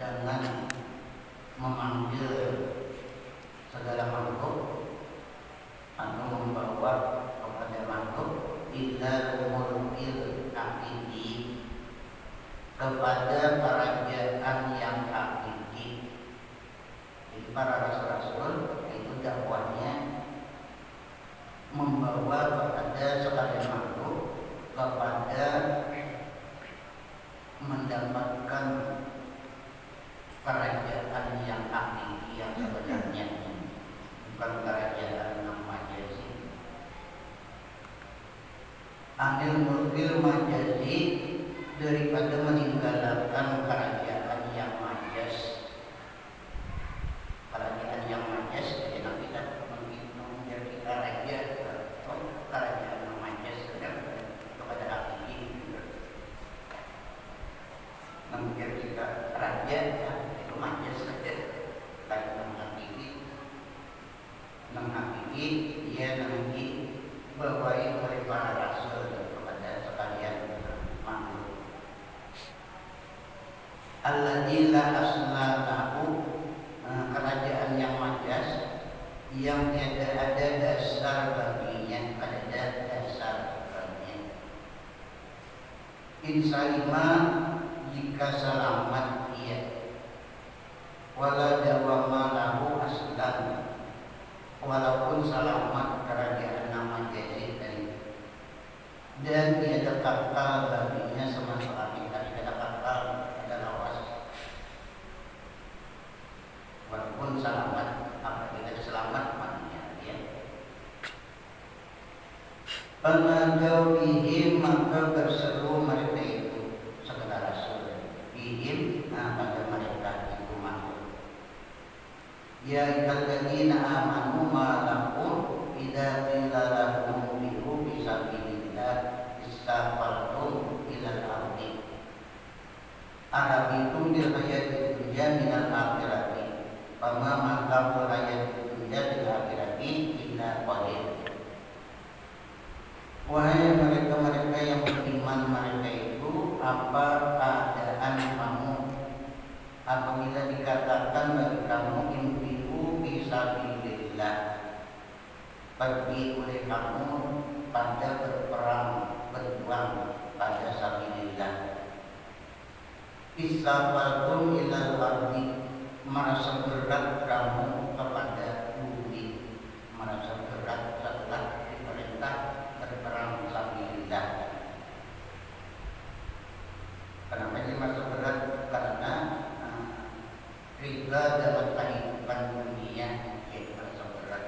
dengan memanggil segala makhluk atau membawa kepada makhluk illa mulkil hakiki, kepada kerajaan yang hakiki. Jadi para rasul-rasul itu dakwahnya membawa kepada sekalian makhluk kepada mendapatkan kerajaan yang hakiki, yang sebenarnya, bukan kerajaan yang majazi. Anil mulkil majazi, daripada meninggalkan kerajaan yang majaz. Kerajaan yang majaz, jadi kita menjadi raja atau kerajaan yang majaz kepada hakiki. Mungkin kita raja itu majaz saja, kerajaan yang hakiki ia nanti bawai oleh para rasul kepada sekalian makhluk. Alladzi la asla lahu, kerajaan yang majaz yang tiada ada dasar baginya, ada dasar baginya. Insalima, jika selamat ia, wala dawama lahu aslan, walaupun selamat kerajaan nama jadi dan tiada kekal baginya sama sekali, tiada kekal, ada lawas. Walaupun selamat, apabila selamat maknanya dia. Pengadau bihim, maka berseru mereka itu segala rasul bihim, pada mereka itu makhluk. Ya ayyuhalladzina amanu ma lakum idza qila lakum bi'u fi sabilillah istaqbaltum ilal ardi arabitum bil hayati dunya minal akhirati fama maqamul hayati dunya bil akhirati illa qalil. Wahai mereka-mereka yang beriman, mereka itu apa keadaan kamu apabila dikatakan bagi kamu infiqu fi sabilillah, pergi oleh kamu pada berperang, berjuang pada sabilillah. Istaqbaltum ilal ardi, merasa berat kamu kepada bumi, merasa berat setelah diperintah berperang sabilillah. Kenapa ini merasa berat? Karena riba dalam kehidupan dunia yang merasa berat.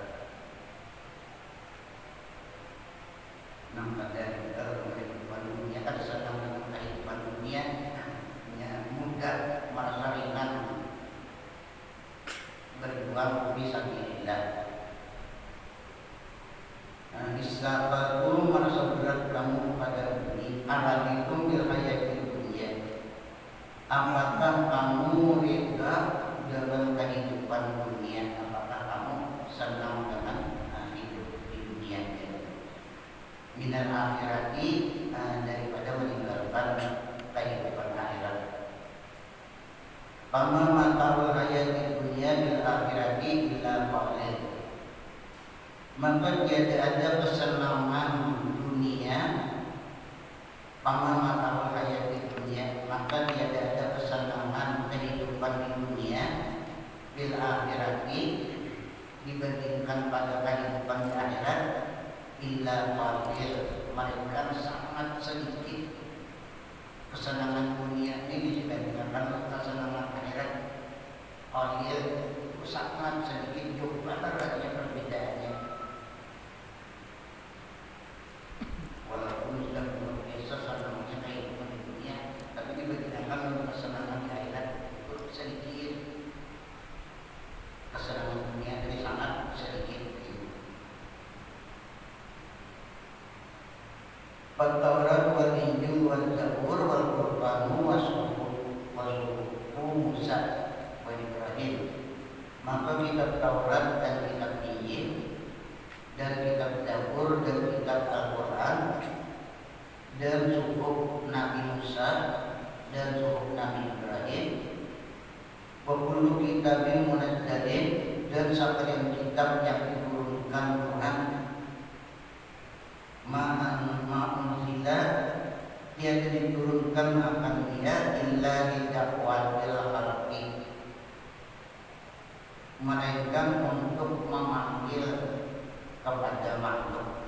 Nampak dari kehidupan dunia kan sedang dengan kehidupan dunia mudah, merasa ringan berjuang bisa sabilillah. Istaqbaltum, merasa berat kamu pada bumi, araditum bil hayati dunia, apakah kamu rida dalam kehidupan dunia, apakah kamu senang dengan hidup di dunia ini? Minal akhirati, daripada meninggalkan kehidupan akhirat. Fama mata'ul hayati dunia bil akhirati illa qalil, maka tiada ada kesenangan dunia. Fama mata'ul hayati dunia, maka tiada ada kesenangan kehidupan di dunia bil akhirati, dibandingkan pada kehidupan di akhirat, illa qalil, mereka sangat sedikit. Kesenangan dunia ini dibandingkan kesenangan akhirat, qalil, sangat sedikit, jauh banget perbedaannya. Walaupun sudah berbiasa senangnya kehidupan di dunia, tapi dibandingkan kesenangan di akhirat itu sedikit. Kesenangan dunia ini sangat sedikit. Taurat wal Injil wal Zabur wal Qur'an wasuhu Musa wa Ibrahim, maka kitab Taurat dan kitab Injil dan kitab Zabur dan kitab Al-Quran dan suhuf Nabi Musa dan suhuf Nabi Ibrahim kitabin munazzalin dan sekalian kitab yang diturunkan Tuhan ma'unzila tiada diturunkan akan dia illa lidakwatil khalqi melainkan untuk memanggil kepada makhluk.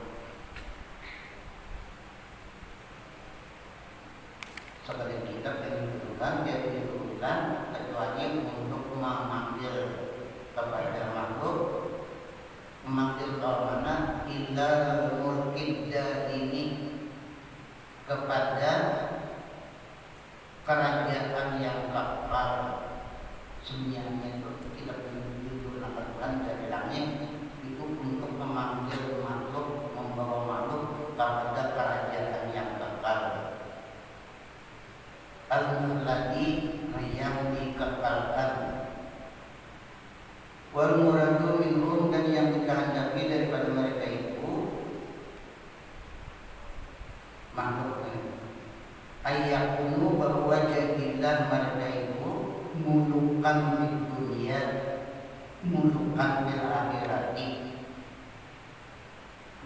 Sebagai kitab yang diturunkan dia diturunkan kecuali untuk memanggil kepada makhluk. Memanggil ke mana? Illa mulkidda ini kepada kerajaan yang kekal. Semuanya itu kita diturunkan dari langit itu untuk memanggil makhluk, membawa makhluk kepada kerajaan yang kekal. Al-Muladi yang dikekalkan. Wal muradu minhum dan yang dikehendaki daripada mereka itu makhluknya. Ayyakunu bahwa jadilah mereka itu mulukan di dunia, mulukan di akhirati.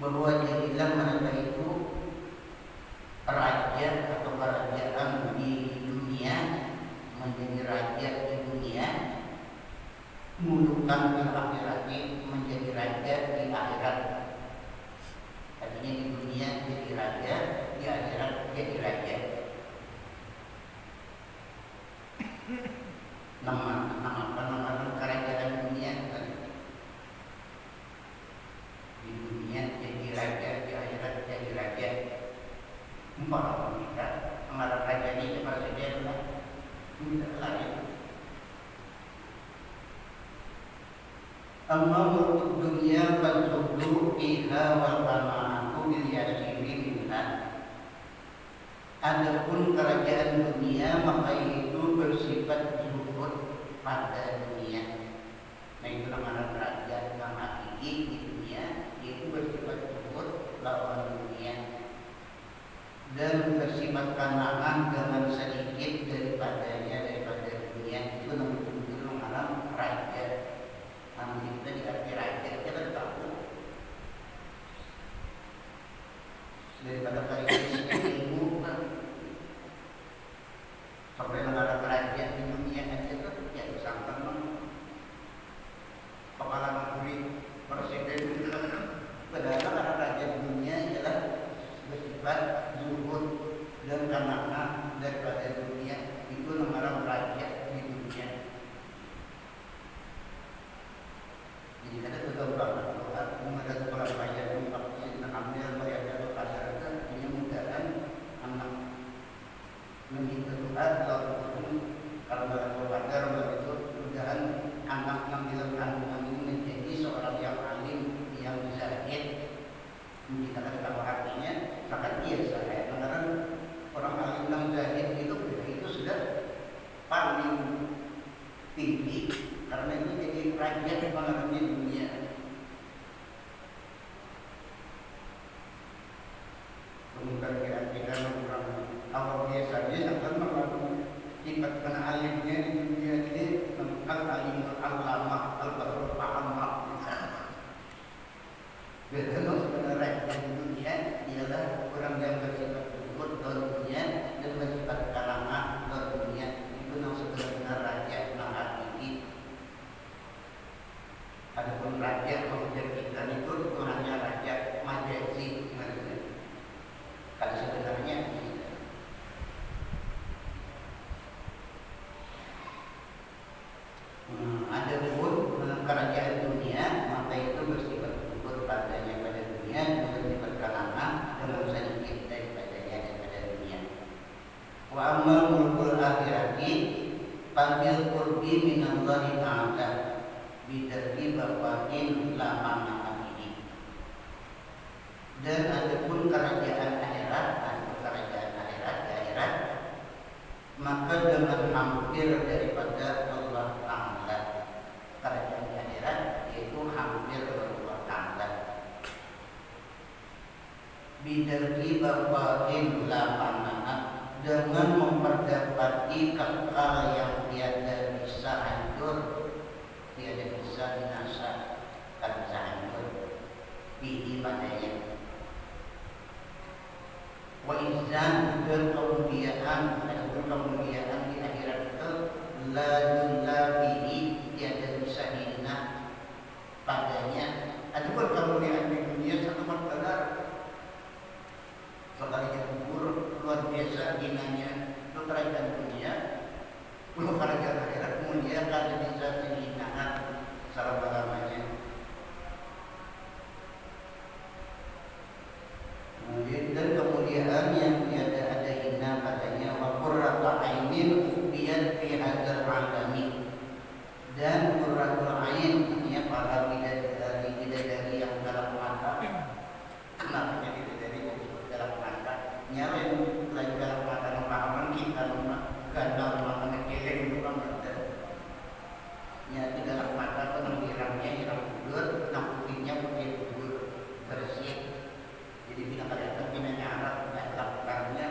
Bahwa jadilah mereka itu raja atau kerajaan di dunia, menjadi raja di dunia, mulukan di akhirati, menjadi raja di akhirat. Artinya di dunia jadi raja, di akhirat jadi raja. Nama kerajaan dunia di dunia jadi raja, di akhirat jadi raja. Empat kita mengarah raja ini presiden lah, tidak lain. Amma mulkud dunia fal-zuhdu fiha wal qana'atu bil yasiri minha. Adapun kerajaan dunia maka itu bersifat zuhud pada dunia. Nah itu namanya kerajaan yang hakiki di dunia itu bersifat zuhud lawan dunia dan bersifat kanaan dengan sedikit daripada dunia. Itu namanya raja. Namun kita diarti raja, kita tahu daripada karakteristik ilmu sampai negara kerajaan di dunia aja tuh ya disangkan kepala negeri presiden itu padahal karena raja di dunia adalah bersifat zuhud dan kanaan daripada dunia. Itu namanya raja di dunia. Jadi ada beberapa ada sekolah pelajar yang ambil melihat pelajaran punya mudahan anak meminta Tuhan kalau belajar begitu mudahan anak ngambil kandungan ini menjadi seorang yang alim yang zahid. Kita tahu artinya maka dia saya karena orang alim yang zahid itu sudah paling tinggi karena itu jadi raja di pengaruhnya dunia. Kemudian kira-kira orang awal biasanya akan melakukan sifat kena alimnya di dunia ini al-alim al-lama al-bahrul fa'amah. Betul sebenarnya di dunia ialah orang yang bersifat zuhud dalam dunia dan bersifat kalangan dalam dunia. Itu yang sebenarnya raja yang hakiki. Adapun raja menjadikan itu hanya raja majazi maksudnya. Kalau sebenarnya adapun kerajaan dunia maka itu bersifat zuhud padanya pada dunia dan bersifat kalangan dengan sedikit daripadanya daripada dunia. Wa ammal mulkul akhirati fadil qurbi minallahi ta'ala bidarbi bapain la mana'amihi. Dan adapun kerajaan akhirat atau kerajaan akhirat di akhirat maka dengan hampir daripada Allah Ta'ala. Kerajaan di akhirat yaitu hampir Allah Ta'ala. Bidarbi bapain la mana'ah dengan memperdapati kekal yang tiada bisa hancur la bihi, tiada bisa hina padanya. Adapun kemuliaan di dunia satu benar, sekali kubur luar biasa hinanya. Itu kerajaan dunia, lu kerajaan akhirat mulia kada bisa dihinaan selama-lamanya. Dan kemuliaan yang tiada ada hina padanya. Wa qurratu ainin ubiyat fi hadzal alami. Dan qurratul ain artinya para bidadari yang dalam mata. Kenapa jadi bidadari yang disebut dalam mata? Nyalain lagi dalam mata pahaman kita gandal mata keleng itu kan ada. Ya di dalam mata itu menghirangnya hilang budur, putihnya putih budur bersih. Jadi bila kelihatan pinanya Arab dan lakukannya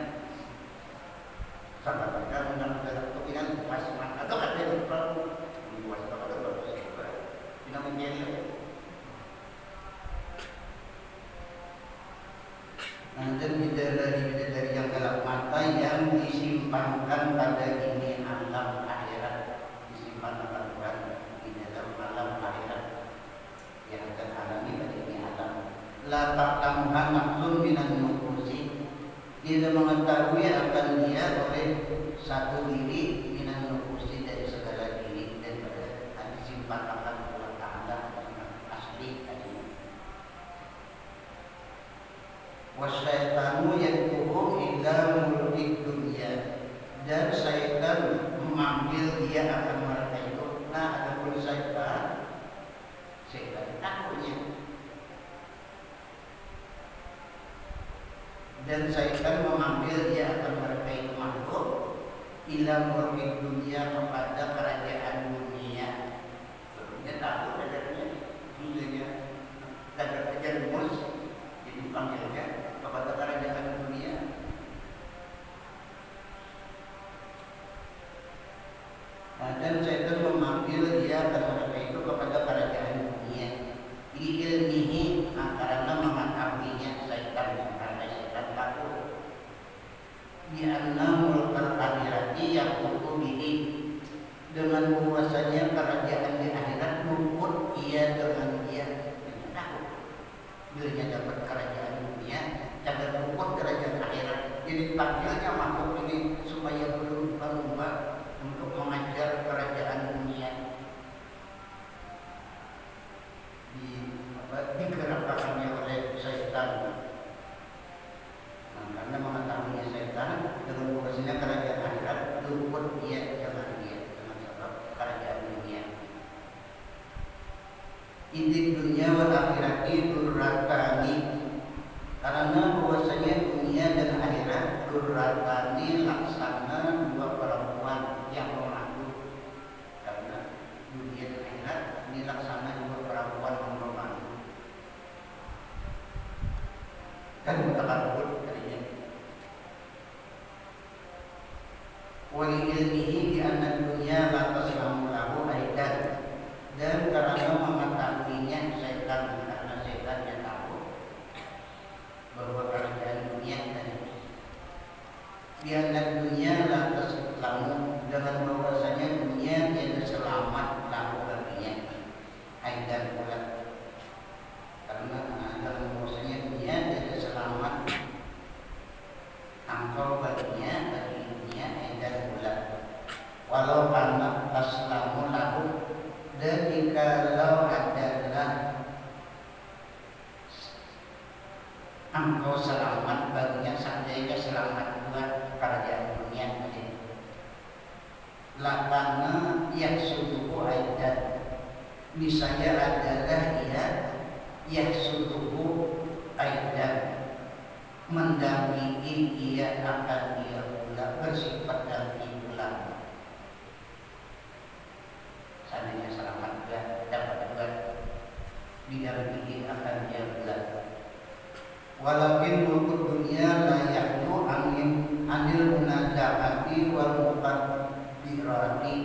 sama mereka menang dalam kepinan pas mata atau ada yang terlalu luas atau ada bagus juga bila menjelek. Dan bidadari yang dalam mata yang disimpankan pada ini alam akhirat, disimpan dalam Quran di dalam alam akhirat yang akan alami pada ini alam. La ta'lamuha nafsun minan nufusi, tidak mengetahui akan dia oleh satu diri minan nufusi dari segala diri daripada disimpan akan Allah Ta'ala asli tadi. Wasyaitanu yad'uhum ila mulkid dunya, dan syaitan memanggil dia akan mereka itu. Nah, adapun syaitan takutnya. Dan syaitan memanggil dia akan mereka itu makhluk ila mulkid dunya, kepada kerajaan dunia. Dia takut ajarnya dunianya dapat ajar mus, jadi panggilnya kepada kerajaan dunia. Nah, dan syaitan memanggil dia akan mereka itu kepada kerajaan dunia. Ilmihi, karena mengetahuinya syaitan, karena syaitan takut. Bi'anna mulkal akhirati yaqutu bihi, dengan bahwasanya kerajaan di akhirat luput ia dengan dia. Takut bila dapat kerajaan dunia, jangan luput kerajaan akhirat. Jadi panggilnya makhluk ini supaya berubah untuk mengajar kerajaan dunia. Digerakkannya oleh syaitan. Nah, karena mengetahui syaitan dengan bahwasanya kerajaan akhirat luput dia dengan sebab kerajaan dunia. Inti dunia wal akhirati durratani, karena bahwasanya dunia dan akhirat durratani laksana dua perempuan yang mengadu. Karena dunia dan akhirat ini laksana dua perempuan yang mengadu. Kan mutakabur tadinya. Wali ilmihi di anna dunia la taslamu lahu aidan, dan karena mengetahuinya syaitan, karena syaitannya tahu bahwa kerajaan dunia tadi di anna dunia la taslamu, dengan bahwasanya dunia tidak selamat lahu baginya aidan pula, karena dalam bahwasanya dunia tidak selamat engkau baginya, bagi dunia dan bulan. Walau karena taslamu lahu, dan jikalau adalah engkau selamat baginya, seandainya selamat buat kerajaan dunia ini. Lakana yahsuduhu aidan, misalnya adalah yahsuduhu aidan, mendampingi ia akan dia pula, bersifat dampingi pula. Seandainya selamat juga dapat juga didampingi akan dia pula. Walakin mulkul dunia la yahdu anil munazahati wal muqaddirati,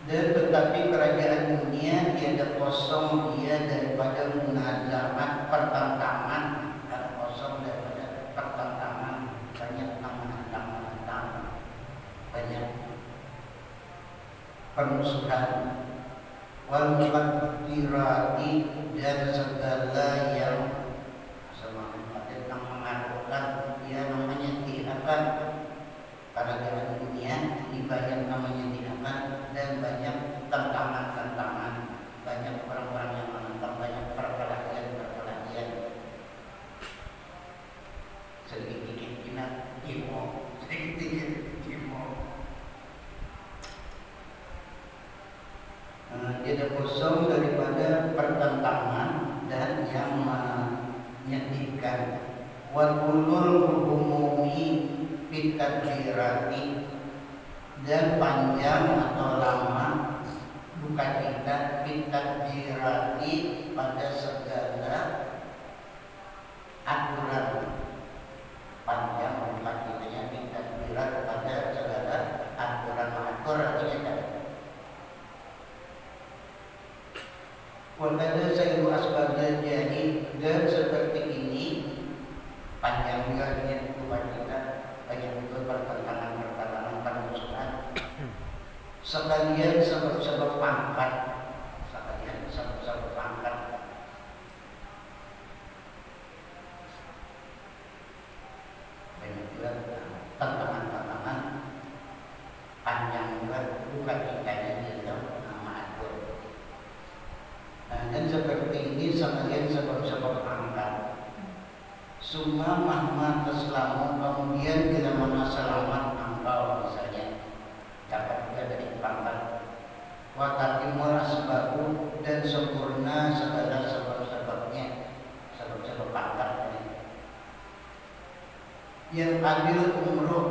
dan tetapi kerajaan dunia tiada kosong dia daripada munazamat, pertentangan, dan kosong daripada pertentangan, banyak menantang, banyak permusuhan, wal muqaddirati dan segala yang tentang mengharapkan dia namanya diakan karena dunia ini banyak namanya diakan dan banyak tantangan-tantangan, banyak orang-orang yang menentang, banyak perkelahian sedikit-sedikit kita demo, sedikit-sedikit demo. Tidak kosong daripada pertentangan dan yang menyedihkan. Wa tulul umumi bitadbirati dan panjang atau lama duka cita bitadbirati pada segala aturan, panjang duka citanya bitadbirat pada segala aturan mengatur artinya. Pada sayyidu asbabul jadi dan seperti ini panjang juga duka cita, banyak juga pertentangan permusuhan. Sekalian sebab-sebab pangkat, banyak juga tantangan panjang juga duka citanya di dalam mengatur. Dan seperti ini sekalian sebab-sebab pangkat. Summa mahma taslamu, kemudian bila mana selamat engkau misalnya dapat juga dari pangkat. Wa tatimul asbabu dan sempurna segala sebab-sebabnya, sebab-sebab pangkatnya. Yang adil umruh,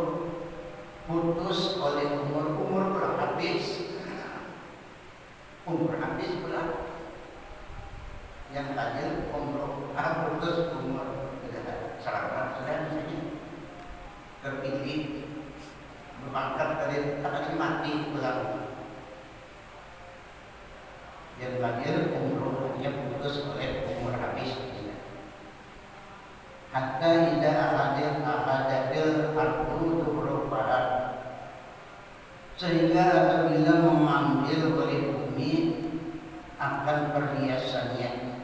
putus oleh umur pula habis, umur habis pula. Yang adil umruh, putus umur. Selamat sudah misalnya terpilih berpangkat dari tak mati pulang. Yang hadir umur hanya putus oleh umur habis. Hatta ida ahadatil ardu berubahat, sehingga apabila memanggil oleh bumi akan perhiasannya,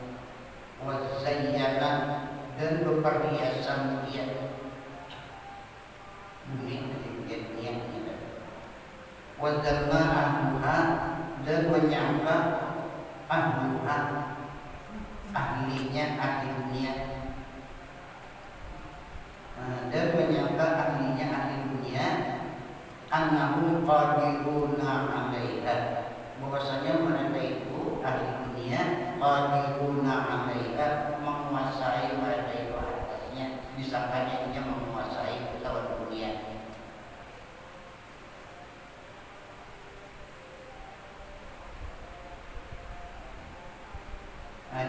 wazayyanat dan berperhiasan dia, bumi ketinggiannya kita, wadzalma ahluha dan menyangka ahluha ahlinya ahli dunia, dan menyangka ahlinya ahli dunia annahum qadiruna 'alaiha, bahwasanya mereka itu ahli dunia qadiruna 'alaiha, menguasai mereka itu atasnya, disangkanya dia menguasai lawan dunia.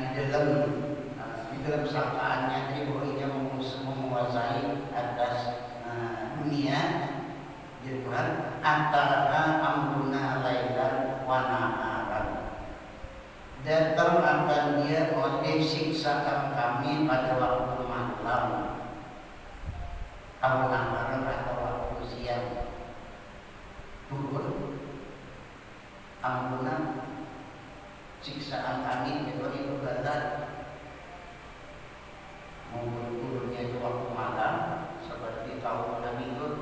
Di dalam sangkaannya tadi bahwa ia menguasai atas dunia, jadi Tuhan antara amruna lailan wa naharan, datang akan dia oleh siksakan kami pada waktu malam, atau naharan atau waktu siang. Turun amruna siksaan kami itu berat, turunnya itu waktu malam seperti kaum Nabi Lut,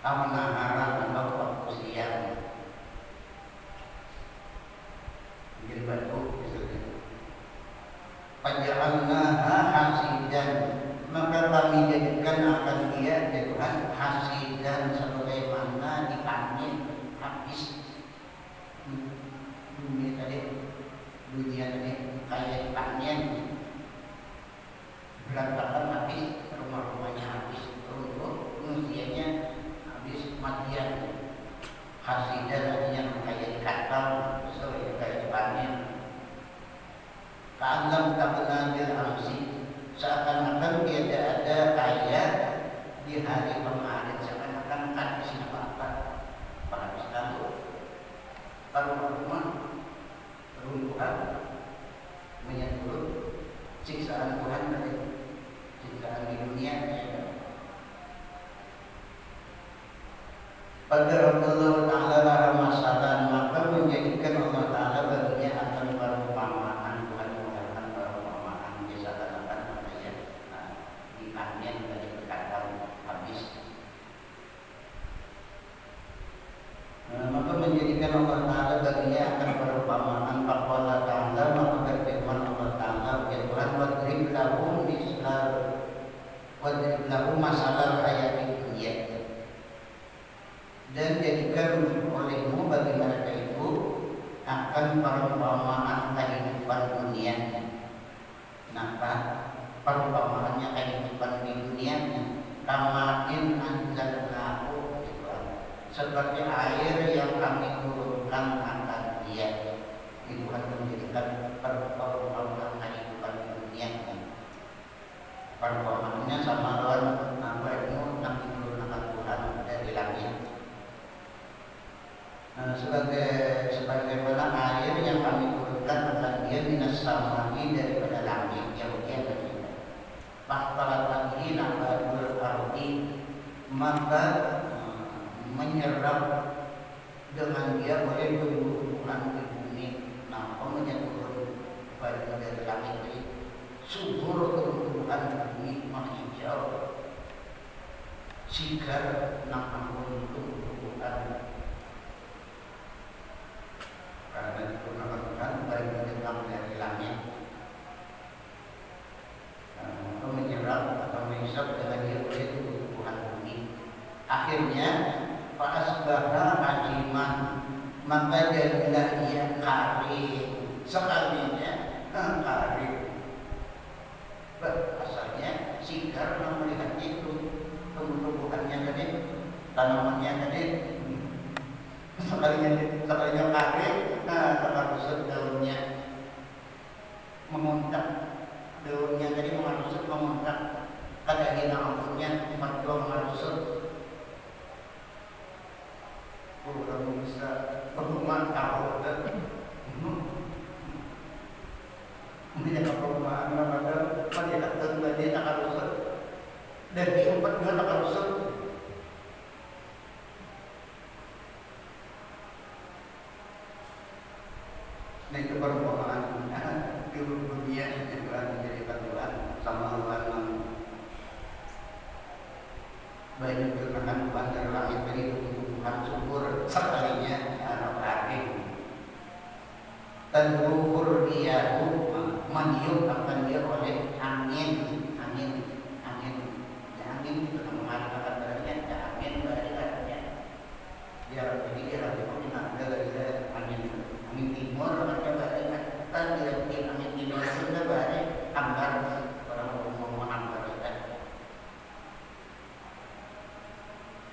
naharan atau waktu siang. Jadi batu Faja'alnaha hasidan, maka kami jadikan akan dia Tuhan hasidan, sebagaimana dipanen habis dunia tadi kayak panen berantakan habis, rumah-rumahnya habis, runtuh, manusianya habis matian. Hasidan artinya kayak katal, kayak panen. Ka'alam taknadil amsi, seakan-akan tiada ada kaya di hari kemarin, seakan-akan habis apa-apa, habis lalu rumah runtuhan, menyentuh siksaan Tuhan dari siksaan di dunia. Pada Allah Ta'ala Allah Ta'ala baginya akan perumpamaan faqala ta'ala maka berfirman Allah Ta'ala ya Tuhan wadrib lahum masalah hayati dunia dan jadikan olehmu bagi mereka itu akan perumpamaan kehidupan dunia. Kenapa? Perumpamaannya kehidupan di dunia kamain anzalnahu seperti air yang kami turunkan akan dia. Itu akan menjadikan perumpamaan kehidupan di dunia. Perumpamaannya sama lawan apa itu kami turunkan Tuhan dari langit. Sebagaimana air yang kami turunkan akan dia minas samai daripada langit yang dia berada. Faktalat lagi nabadul ardi maka menyerap dengan dia oleh tumbuhan di bumi. Nah, menyebut dari langit ini subur tumbuhan bumi menghijau sigar namun tumbuhan karena diturunkan baik dari langit menyerap atau menghisap dengan dia oleh tumbuhan bumi. Akhirnya fa'asbaha ajiman maka jadilah ia kering sekalinya kering. Asalnya sigar melihat itu tumbuh-tumbuhannya tadi tanamannya tadi sekalinya kering terusut daunnya memuntah daunnya tadi mengarusut memuntah kada hina ampunnya madwa mengarusut kurang bisa berhubungan tahu dan menjaga perubahan pada melihat tadi tak arusut dan diumpat juga tak arusut. Nah itu perumpamaan di dunia juga menjadikan Tuhan sama Tuhan banyak berkenan Tuhan dari langit dari Tuhan subur sekalinya kering dan luhur dia meniup akan dia oleh angin itu mengatakan berarti angin berarti dia jadi dia ada dari angin timur macam berarti kan dia angin timur itu berarti ambar orang ngomong ambar kan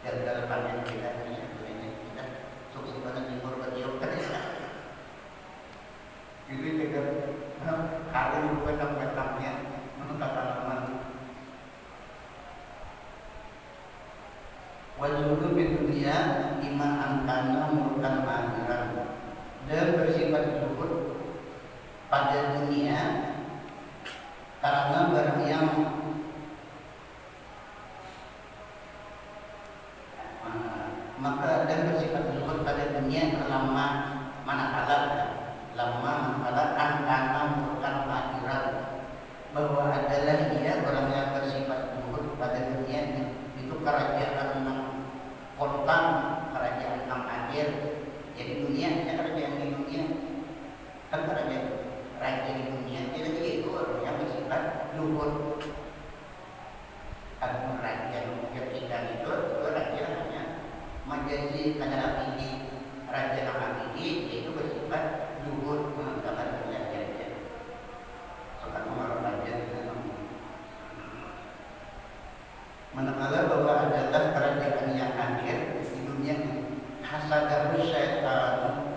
dan dalam angin kita sukses banget timur bertiup kan itu juga kali petang-petangnya menukar tanaman wajulu di dunia iman angkana mulukan akhirat dan bersifat zuhud pada dunia karena barang yang maka dan bersifat zuhud pada dunia lama manakala angkana mulukan akhirat bahwa adalah dia orang yang bersifat zuhud pada dunia itu kerajaan kontan kerajaan akhir jadi dunia kerajaan di dunia kan kerajaan di dunia jadi itu orang yang bersifat luhur atau kerajaan ketika itu raja hanya menjadi negara tinggi raja yang tinggi itu bersifat luhur mengatakan kerajaan sekarang orang raja manakala bahwa adalah kerajaan yang akhir di dunia hasadahu syaitan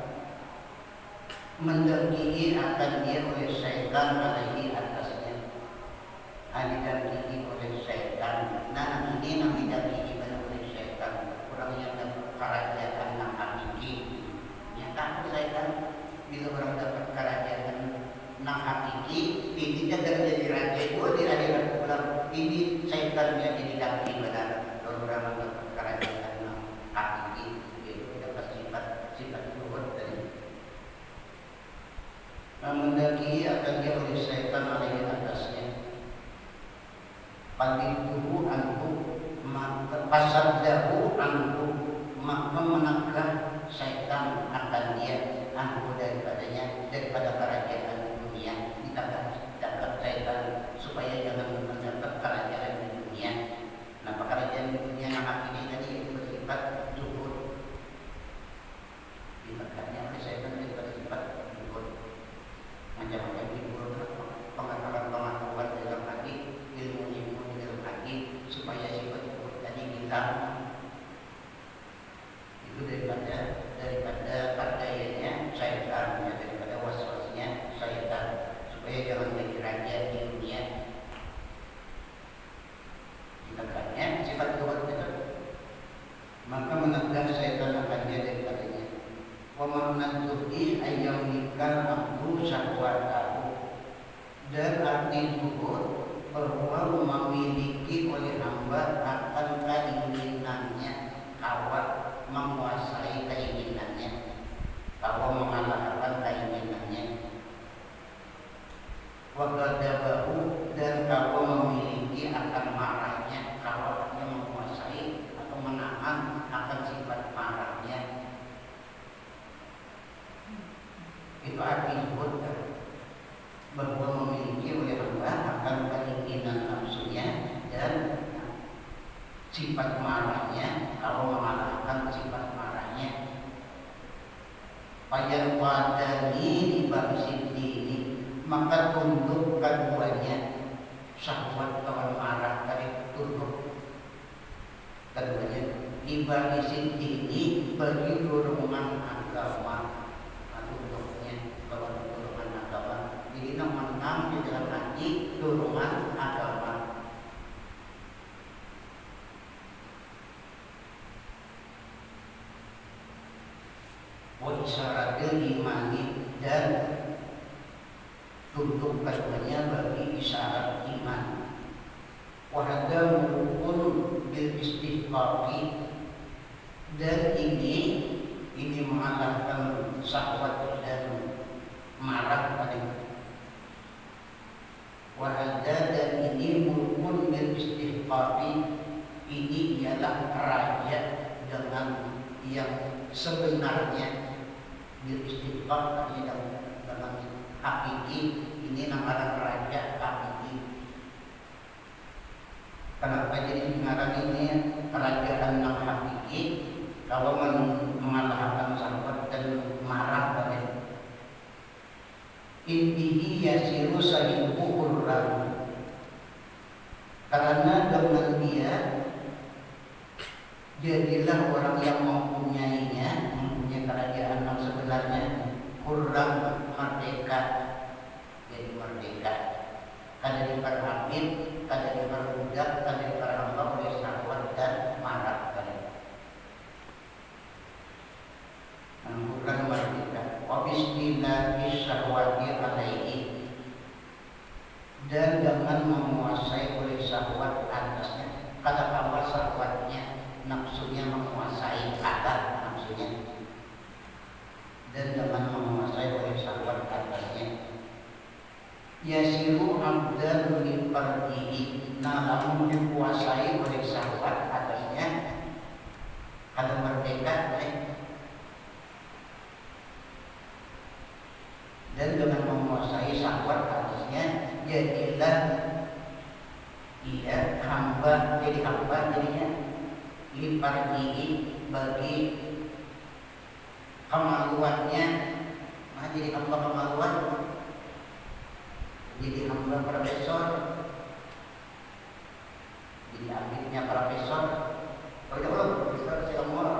mendengki akan dia oleh syaitan alaihi atasnya didengki oleh syaitan. Nah ini namanya didengki oleh syaitan orang yang dapat kerajaan yang hakiki yang takut syaitan bila orang dapat kerajaan yang hakiki ini dia jadi raja itu di akhirat pulang ini syaitannya jadi dengki pada orang dapat kerajaan yang hakiki itu dapat sifat luhur dari mendaki akan dia oleh syaitan alaihi atasnya padituhu anhu maka pasaddahu anhu maka menegah syaitan akan maka menegah setan akan dia daripadanya. Wa makna zuhdi ayam nikah abdu syahwatahu, dan arti zuhud bahwa memiliki oleh hamba akan keinginannya, kawat menguasai keinginannya, kawat mengalahkan keinginannya. Wa ghadabahu, dan kawat memiliki akan marahnya, kawatnya menguasai atau menahan akan sifat marahnya. Itu arti zuhud, bahwa memiliki oleh hamba akan keinginan nafsunya dan sifat marahnya, kalau mengalahkan sifat marahnya. Fayan wadani dibangsit ini, maka tunduk keduanya, syahwat kawan marah tadi tunduk keduanya dibangsit ini bagi dorongan agama. Jadi menang di dalam hati dorongan agama. Wa isyaratil imani, dan tunduk keduanya bagi isyarat iman. Wa hadza murukun bil istiqaqi, dan ini mengalahkan syahwat dan marah pada. Wahada, dan ini murukun bil istihqaqi, ini ialah raja dengan yang sebenarnya. Bil istihqaq artinya dengan hakiki, ini nama raja hakiki. Kenapa jadi pengarang ini kerajaan yang hakiki? Kalau mengalahkan syahwat dan marah pada. Intihi yasiru sahibu hurran, karena dengan dia jadilah orang yang mempunyai kerajaan yang sebenarnya. Hurran, merdeka, jadi merdeka. Kada diperhamid, kada diperbudak, kada diperhamba oleh syahwat dan marah. Hurran merdeka. Wa bismillahi syahwati alaihi, dan dengan menguasai oleh syahwat atasnya. Kata awal syahwatnya, nafsunya menguasai ada nafsunya, dan dengan menguasai oleh syahwat atasnya. Yasiru abdan li fardihi, namun dikuasai oleh syahwat atasnya. Kada merdeka dan dengan menguasai syahwat atasnya, jadilah ia hamba, jadi hamba jadinya lipardihi, bagi kemaluannya. Nah, jadi hamba kemaluan, jadi hamba profesor, jadi abidnya profesor. Kalau belum profesor silamor.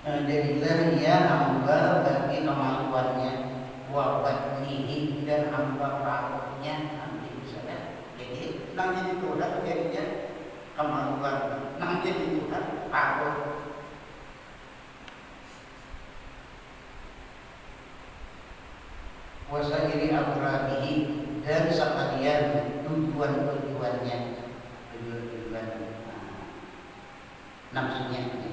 Jadilah ia hamba bagi kemaluannya, wa batnihi, dan hamba perutnya. Nanti misalnya, jadi nanti ditulah jadinya kemaluan, nanti ditulah perut. Wasairi abradihi, dan sekalian tujuan-tujuannya, tujuan nafsunya.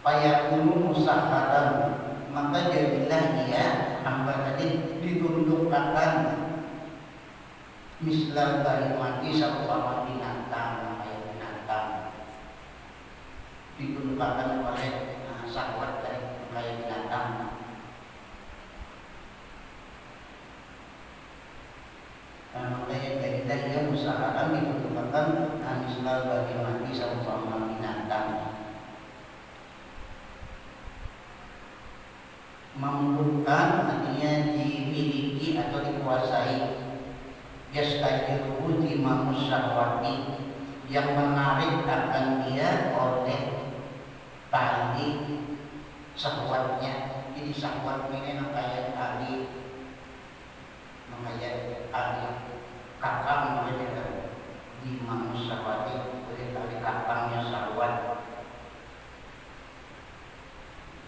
Fayakunu musaharan, maka jadilah dia hamba tadi ditundukkan misal bahimati sama binatang, kayak binatang ditundukkan oleh syahwat dari kayak binatang. Makanya jadilah dia musaharan ditundukkan misal bahimati sama binatang. Membutuhkan artinya dimiliki atau dikuasai. Yastajiruhu timamus syahwati, yang menarik akan dia oleh tali syahwatnya. Jadi syahwat ini kayak tali kakak namanya, di manusawati boleh tali kapangnya sawat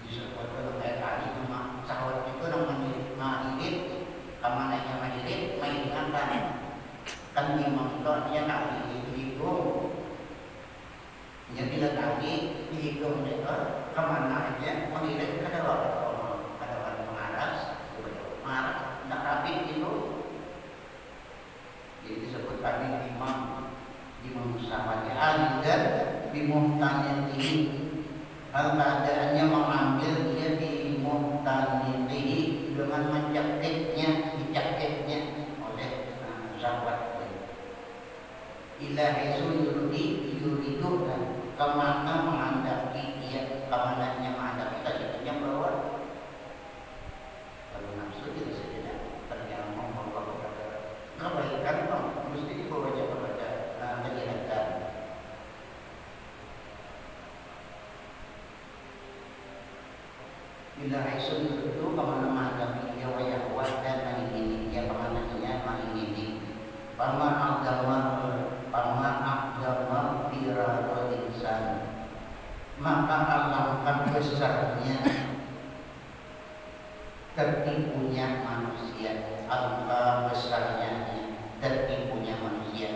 di sawat itu kayak tali nama sawat itu namanya mailit kamananya mailit mainkan kan di maksudnya tali di hidung ya bila tali di hidung itu kemana aja mailit ada orang pengaras marah tidak rapi itu jadi disebut tadi imam musawati dan bimuhtanitihi hal keadaannya mengambil dia di muhtanitihi dengan menjaketnya dijaketnya oleh musawat ila isu yuridu dan kemana menghendaki dia kemananya menghendaki kita bahwa kalau nafsu jadi saja ternyata membawa kepada kebaikan mesti dibawa kepada kejahatan. Bila isun itu kemana-mana dia wayahwat dan mengingini dia kemananya mengingini pama agama firado insan maka alangkah besarnya tertipunya manusia alangkah besarnya tertipunya manusia.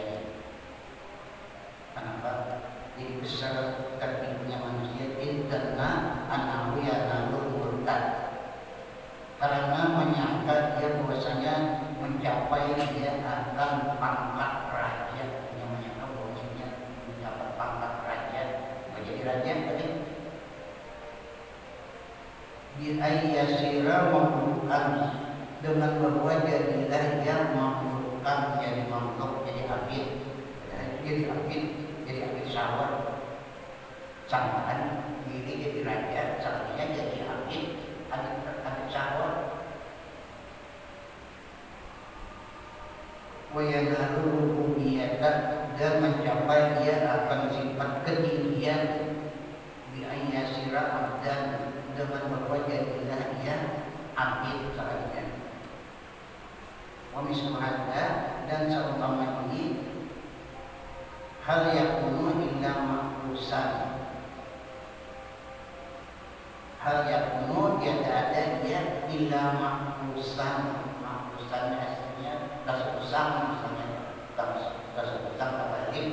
Kenapa? Jadi besar tertipunya manusia karena anahu yanalul murtad karena menyangka dia bahwasanya mencapai dia akan pangkat raja yang menyangka bahwasanya mencapai pangkat raja menjadi raja tadi biayyasira mamlukan dengan bahwa jadilah dia mamlukan jadi mamluk jadi abid jadi abid sawat sangkaan diri jadi raja sangkanya jadi abid sawat wayanalu rububiyatan dan mencapai dia akan sifat ketinggian biayyasira abdan dengan bahwa jadilah dia abid sahaja wa mismuhadda dan seumpama ini hal yakunu illa mahrusan hal yakunu tiada ada dia illa mahrusan aslinya tasusang misalnya tasusang kebalik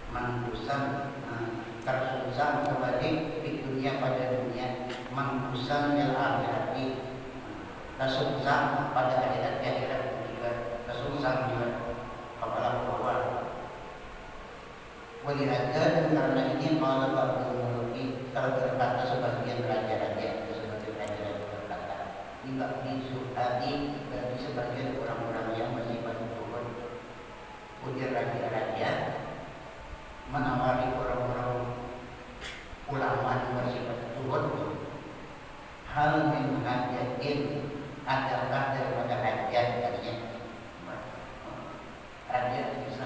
mahrusan tersusah kembali di dunia pada dunia mangkusan yang akhirati tersusah pada akhirat juga tersusah juga kepala bawah walihada dan karena ini malah bagi kalau berkata sebagian raja-raja berkata tidak disuhadi bagi sebagian orang-orang yang masih berhubungan ujar raja-raja menawari orang-orang ulama yang bersifat turun hal min hajatin adakah daripada hajat katanya raja bisa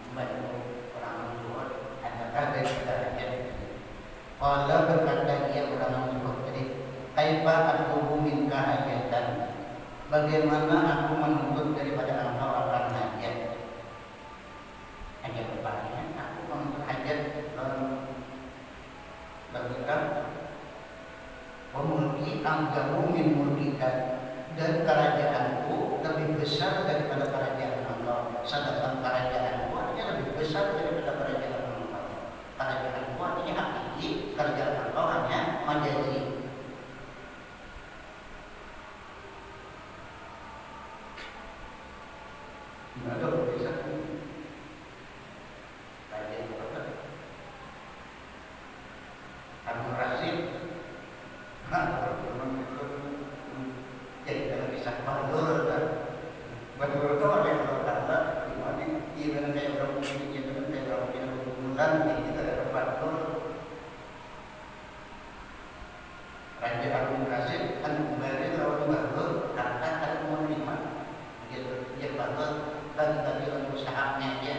membantu orang turun adakah daripada hajat kalau berkata dia orang turun jadi kaifa atubu minka hajatan bagaimana aku menuntut daripada engkau akan hajat hajat berpaling aku menuntut hajat bagikan memulki anggamu min mulkikan dan kerajaanku lebih besar daripada kerajaan engkau sedangkan kerajaanku artinya lebih besar daripada kerajaan engkau kerajaanku artinya hakiki kerajaan engkau hanya majazi ada berbeza Abu Rasim jadi dalam kisah Badr Badr itu ada yang berkata dimana ia dengan kayak berapa dia dengan kayak berapa bulan jadi kita ada Badr Raja Abu Rasim kan kembali lawan Badr karena kan menerima dia Badr tadi untuk usahanya dia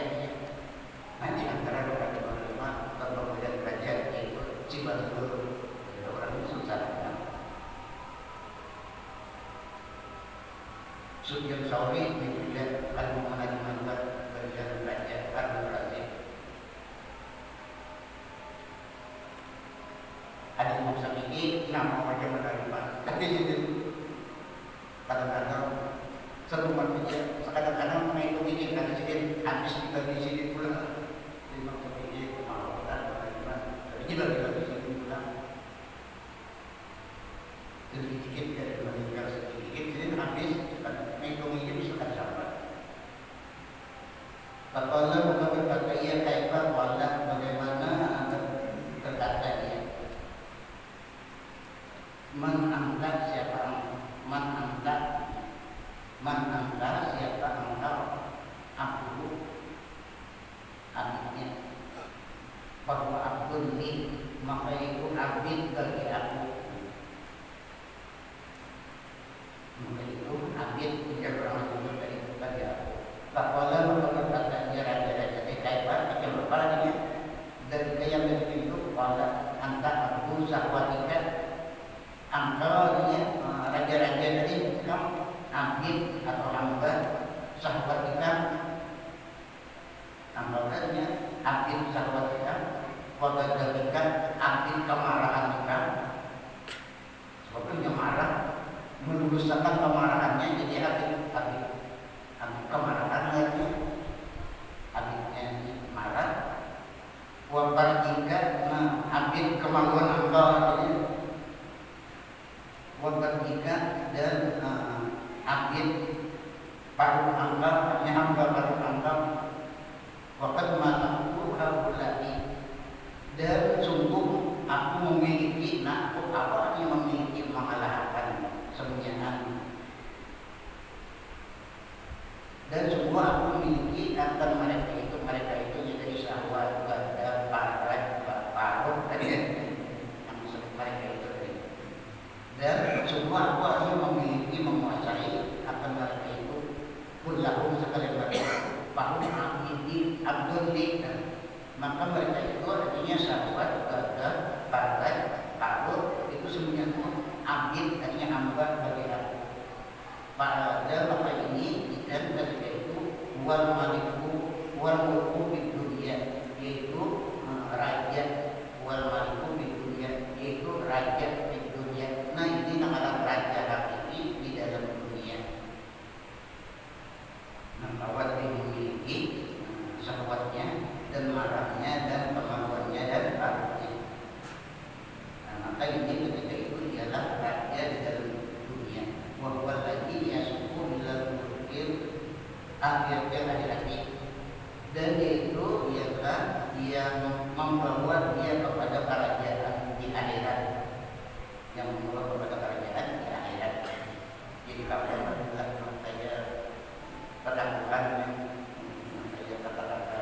nanti antara orang yang menerima atau kemudian kerajaan itu Badr orang itu susah. Sufyan Tsauri juga kalau mengenai habis kita di sini pula. Terima kasih kemauan tapi kita di sini pula. Sedikit dari meninggal sedikit, jadi habis menghitung ini bisa sampai. Kalau Allah berkata ia kaifah wala bagaimana berkata dia. Man anta siapa siapa engkau aku abidnya bahwa abdul ni maka itu abid bagi aku maka itu abid tidak orang itu bagi aku. Bahwa berkata dia raja-raja kaifah macam apa lagi dari yang itu wala anta abdul sahwatika engkau ini raja-raja tadi kamu abid atau hamba sahwatika engkau tadinya abid sahwatika wadadika abid kemarahan kita sebabnya marah meluluskan kemarahannya jadi abid kemarahannya abidnya marah wabadika abid kemaluan engkau wabadika dan abid paruh engkau hanya hamba paruh engkau waqad malaku haulai dan sungguh aku memiliki aku apa yang memiliki mengalahkan semuanya dan sungguh aku memiliki akan mereka itu jadi syahwat pada paruh tadi yang mereka itu tadi dan semua aku hanya memiliki menguasai akan mereka itu kullahum sekalian mereka bahwa abdi abdul maka mereka itu artinya syahwat pada paruh itu semuanya abid artinya hamba bagi aku pada maka ini dan ketika itu wal maliku wal mulku di dunia yaitu raja wal maliku di dunia yaitu raja di dunia. Nah ini nama raja hakiki di dalam dunia. Nah bahwa dia memiliki syahwatnya dan marahnya dan kemampuannya dan paruhnya. Nah maka ini ketika itu ialah raja di dalam dunia. Wahwa lagi yasuku bilal mulkir akhir-akhir dan yaitu ialah yang membawa dia kepada kerajaan di akhirat yang membawa kepada kerajaan di akhirat. Jadi kalau adalah saya pedangkan saya kata-kata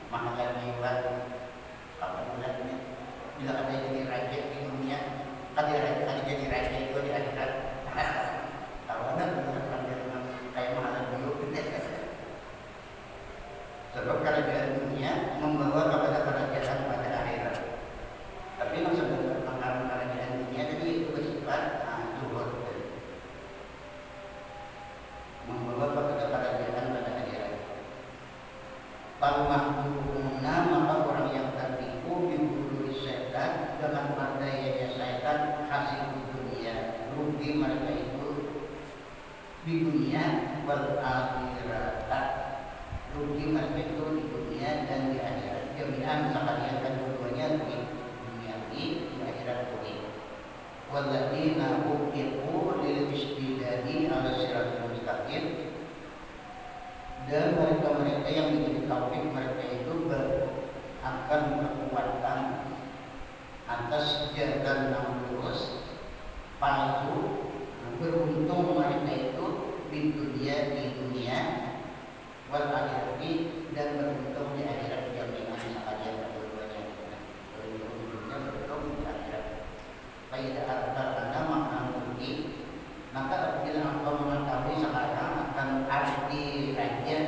mahalan hewan kalau bulannya bila ada jadi raja di dunia ada jadi raja itu di akhirat kalau ada kayak mahalan dulu sebab kerajaan dunia membawa kepada kerajaan pada akhirat. Tapi maksudnya makanan kerajaan dunia tadi itu bersifat zuhud, membawa kepada kerajaan pada akhirat. Palmahduhuna maka orang yang tertipu bibulu setan dengan berdayanya setan hasil dunia rugi mereka itu di dunia wal akhirat rugi mereka itu di dunia dan di akhirat jami'an sekalian kan dua-duanya di dunia di akhirat rugi walladzina uqiqu lil istidadi ala siratal mustaqim dan mereka-mereka yang menjadi taufik mereka itu akan berkekuatan atas jalan yang lurus palsu beruntung mereka itu di dunia wal akhirati dan beruntung di akhirat jami'an sekalian kedua-duanya beruntungnya beruntung di akhirat. Faida artana maka rugi maka apabila engkau mengetahui sekarang akan arti raja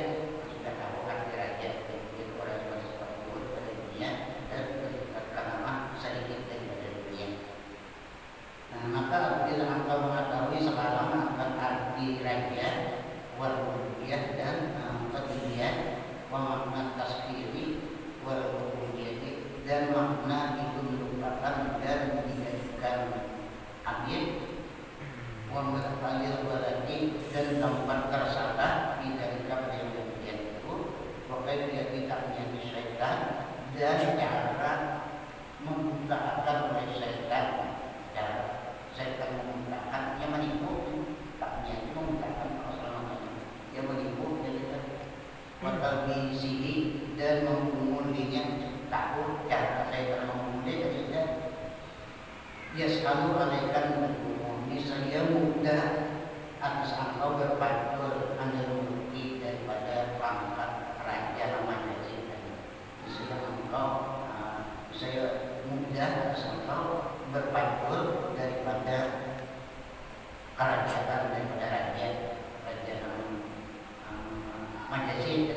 kita tahu arti raja yaitu orang yang seperti itu pada dunia dan berdasarkan nama sedikit daripada dunia. Nah maka apabila engkau mengetahui sekarang akan arti raja wal uluhiyah dan keduniaan wa makna tasfiri wal uluhiyah dan makna itu merupakan dan dijadikan abid wa mutaqallil waladi dan tempat tersalah di dari kepada yang demikian itu walisihi dan memungulinya. Takut cara saya mengundi ketika dia selalu alaikan mengundi saya mudah atas engkau berpatul andaluki daripada pangkat raja namanya saya engkau saya mudah atas engkau berpatul daripada kerajaan daripada raja Majazid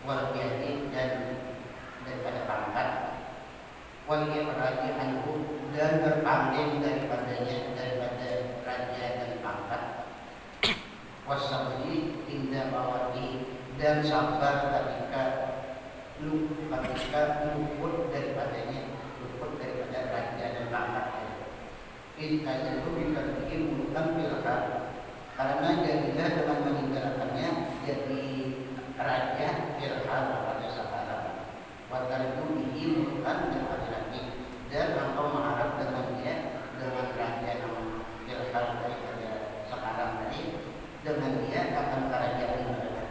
wal biadi dan daripada pangkat wal raja anhu dan berpaling daripadanya daripada raja dan pangkat wasabri inda bawati dan sabar ketika luput daripadanya luput daripada raja dan pangkat kita itu dikatakan mulukan pilkar karena jadilah dengan meninggalkannya jadi raja pilkar pada sekarang waktu itu dihiburkan dan lagi dan engkau mengharap dengan dia dengan raja yang pilkar daripada sekarang tadi dengan dia akan kerajaan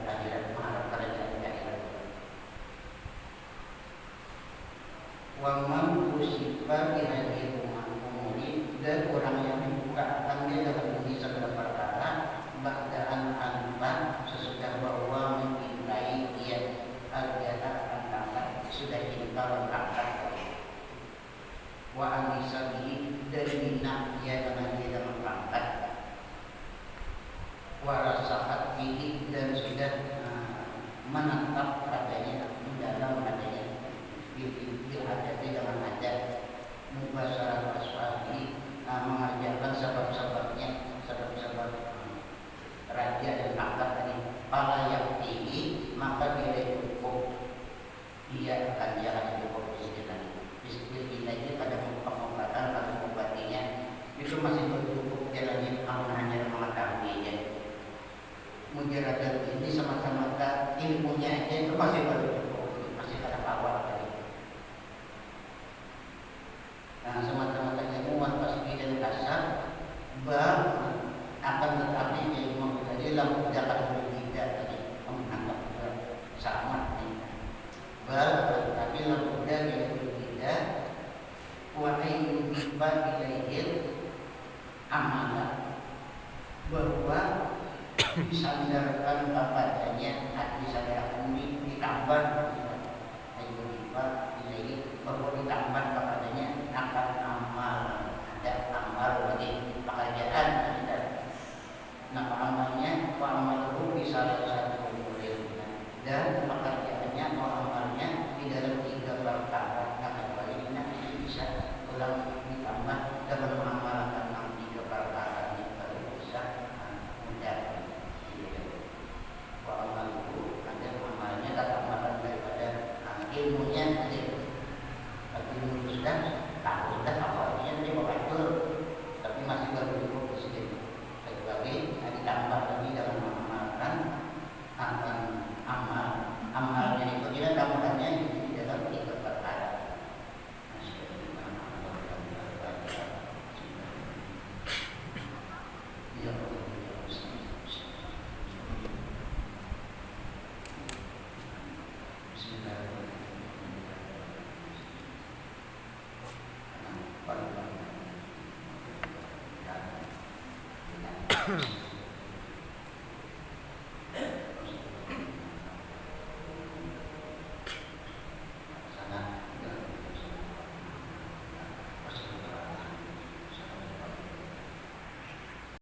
akhirat mengharap kerajaan akhirat wa man usifa bi hadhihi umuri dan orang yang dibukakan dia dalam ini segala perkara ba'daan anfa sesudah bahwa mencintai dia agar akan dapat sudah cinta lengkapkan wa anisabi dan minat dia dengan dia dalam pangkat wa rasahat bihi dan sudah menetap padanya dalam padanya bil adati dengan adat mubasyarat aswabi mengajarkan sebab-sebabnya sebab-sebab raja dan pangkat tadi pala yang tinggi maka dia cukup dia akan cukup bisnis kita ini pada pengobatan pada pengobatinya itu masih bercukup jalannya hanya mengetahuinya mujarab ini semata-mata ilmunya aja itu masih bercukup masih ada power tadi nah semata-mata ilmuwan pasti dan kasar akan tetapi ilmu tadi dalam jalan berbeda tadi menganggap sama tetapi dalam yang berbeda wahai yuhibba ilaihil amalah bahwa disandarkan kepadanya disandarkan ditambah yuhibba ilaihil bahwa ditambah kepadanya akan amal ada amal lagi pekerjaan ada nah amalnya amaluhu bisa satu dan pekerjaannya atau amalnya di dalam 3 perkara nah kalinya ini bisa ulang ditambah dengan mengamalkan 3 perkara ini baru bisa mudah wa amaluhu ada amalnya kata amalan daripada ilmunya